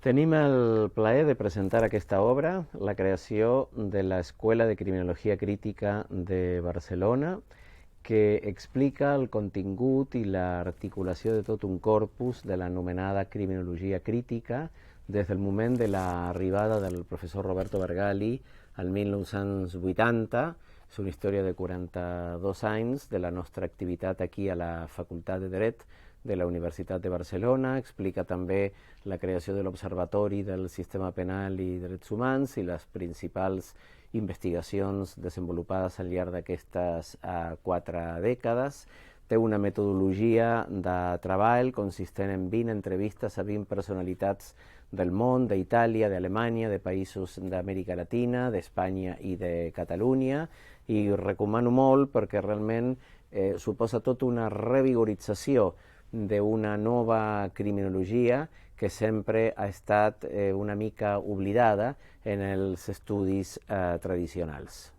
Tenim el plaer de presentar aquesta obra, la creació de l'Escola de Criminologia Crítica de Barcelona, que explica el contingut i l'articulació de tot un corpus de l'anomenada criminologia crítica des del moment de l'arribada del professor Roberto Vergali al 1980. És una història de 42 anys de la nostra activitat aquí a la Facultat de Dret de la Universitat de Barcelona. Explica també la creació de l'Observatori del Sistema Penal i Drets Humans i les principals investigacions desenvolupades al llarg d'aquestes 4 dècades. Té una metodologia de treball consistent en 20 entrevistes a 20 personalitats del món, d'Itàlia, d'Alemanya, de països d'Amèrica Latina, d'Espanya i de Catalunya, i recomano molt perquè realment suposa tota una revigorització d'una nova criminologia que sempre ha estat una mica oblidada en els estudis tradicionals.